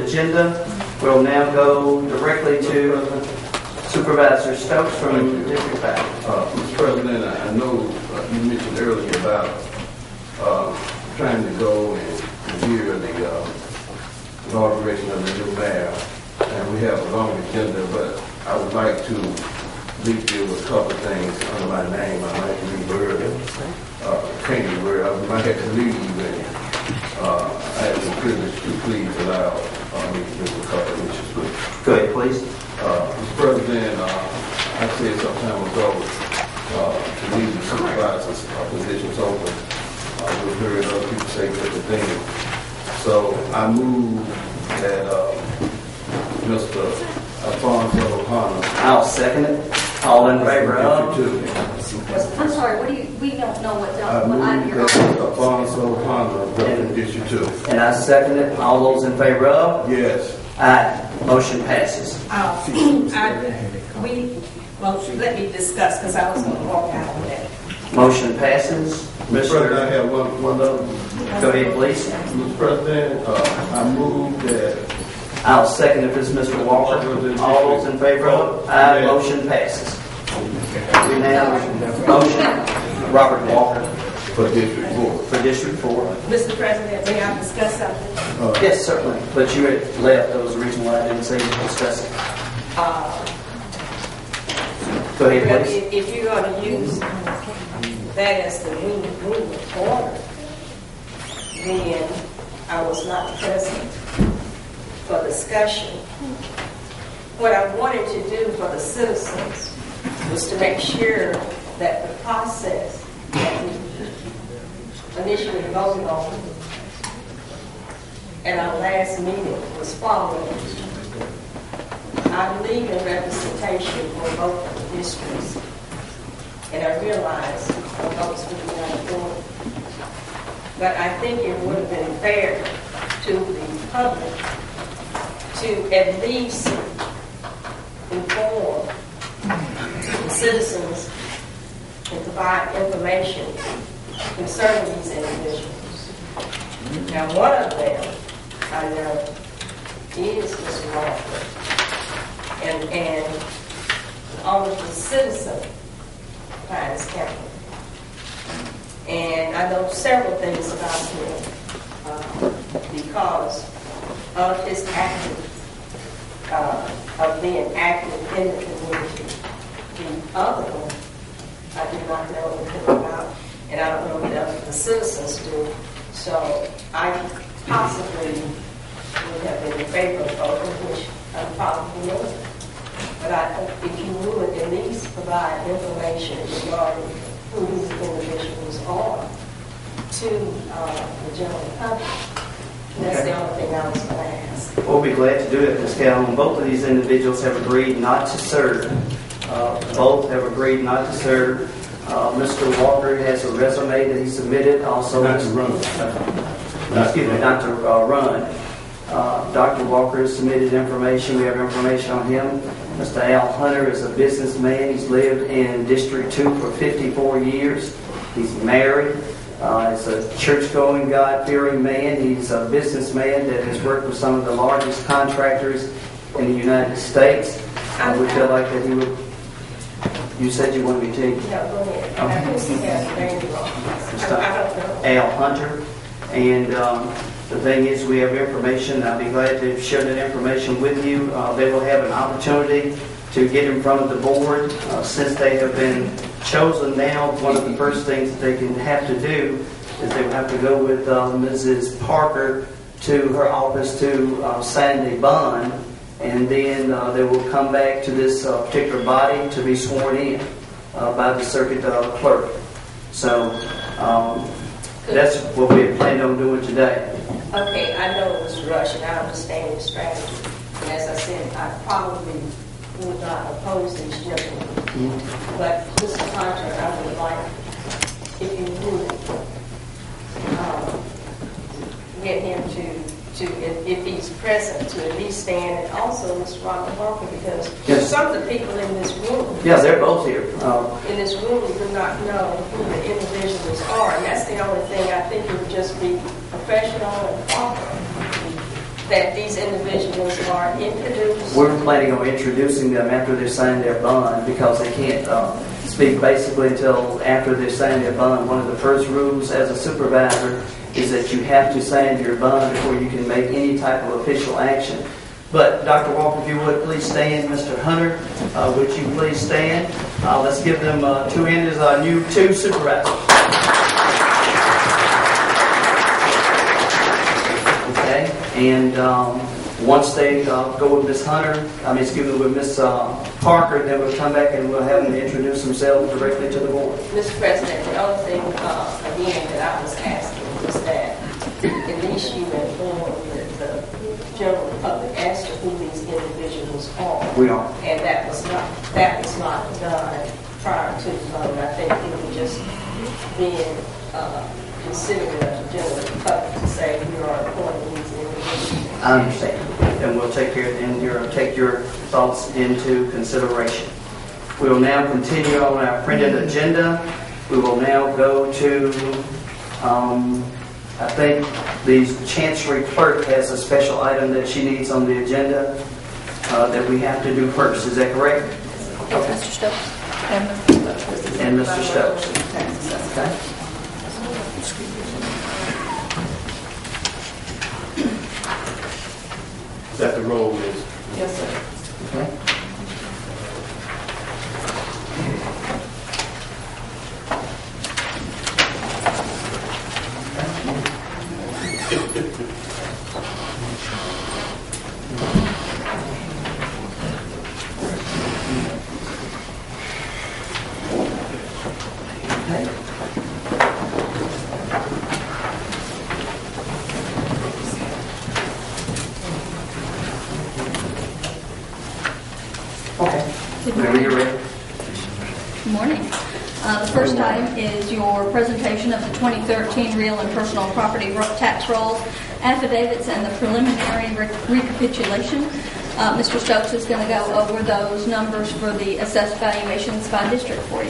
agenda. We'll now go directly to Supervisor Stokes from District 5. Mr. President, I know you mentioned earlier about trying to go and hear the inauguration of the new mayor, and we have a long agenda, but I would like to leave you with a couple of things under my name. I might reword it. Can't reword. I might have to leave, and I have the privilege to please allow me to make a couple of issues, please. Go ahead, please. Mr. President, I said some time ago to leave the supervisors' positions open. We've heard other people say different things. So I move that Mr. Alfonso O'Connor. I'll second it. All in favor of? I'm sorry, we don't know what I I'm move here. that Alfonso O'Connor represent District 2. And I second it. All those in favor of? Yes. Aye. Motion passes. Let me discuss, because I was going to walk out on that. Motion passes. Mr. President, I have one other. Go ahead, please. Mr. President, I move that I'll second it. This is Mr. Walker. All those in favor of? Aye. Motion passes. We now motion Robert Walker for District 4. for District 4. Mr. President, may I discuss something? Yes, certainly. But you had left. That was the reason why I didn't say discuss it. Go ahead, please. If you're going to use that as the rule of order, then I was not present for discussion. What I wanted to do for the citizens was to make sure that the process that we initially voted on at our last meeting was followed. I believe in representation for both of the districts, and I realize the votes would be not important. But I think it would have been fair to the public to at least inform the citizens and provide information concerning these individuals. Now, one of them I know is Mr. Walker, and all of the citizens of Pines County. And I know several things about him because of his active, of being active in the community. The other one I do not know anything about, and I don't know what else the citizens do. So I possibly would have been in favor of voting, which I'm probably not. But if you would at least provide information regarding who these individuals are to the general public. That's the only thing I was going to ask. We'll be glad to do it, Ms. Calhoun. Both of these individuals have agreed not to serve. Both have agreed not to serve. Mr. Walker has a resume that he submitted. Also, Not to run. Excuse me, not to run. Dr. Walker has submitted information. We have information on him. Mr. Al Hunter is a businessman. He's lived in District 2 for 54 years. He's married. He's a church-going, God-fearing man. He's a businessman that has worked with some of the largest contractors in the United States. We feel like that he would... You said you wanted me to. No, go ahead. I think he has a name wrong. I don't know. Al Hunter. And the thing is, we have information. I'll be glad to share that information with you. They will have an opportunity to get in front of the board. Since they have been chosen now, one of the first things that they can have to do is they will have to go with Mrs. Parker to her office to sign a bond, and then they will come back to this particular body to be sworn in by the circuit clerk. So that's what we plan on doing today. Okay, I know it was rushed, and I understand your strategy. And as I said, I probably would not oppose these gentlemen. But Mr. Hunter, I would like, if you would, get him to if he's present, to at least stand, and also Mr. Robert Walker, because Yes. some of the people in this room, Yeah, they're both here. in this room do not know who the individuals are, and that's the only thing. I think it would just be professional and proper that these individuals are introduced? We're planning on introducing them after they sign their bond because they can't speak basically until after they sign their bond. One of the first rules as a supervisor is that you have to sign your bond before you can make any type of official action. But Dr. Walker, if you would please stand. Mr. Hunter, would you please stand? Let's give them two in as our new two supervisors. Okay, and once they go with Miss with Miss Parker, then we'll come back and we'll have them introduce themselves directly to the board. Mr. President, the other thing, again, that I was asking was that at least you inform the general public as to who these individuals are. We are. And that was not done prior to the vote. I think it was just being considered as a general public to say we are appointing these individuals. I understand, and we'll take your thoughts into consideration. We will now continue on our printed agenda. We will now go to, I think the Chancery Clerk has a special item that she needs on the agenda that we have to do first. Is that correct? Okay. Mr. Stokes. And Mr. Stokes. Okay. That the roll is. Yes, sir. Okay. Whenever you're ready. Good morning. The first item is your presentation of the 2013 real and personal property tax rolls, affidavits, and the preliminary recapitulation. Mr. Stokes is going to go over those numbers for the assessed valuations by district for you.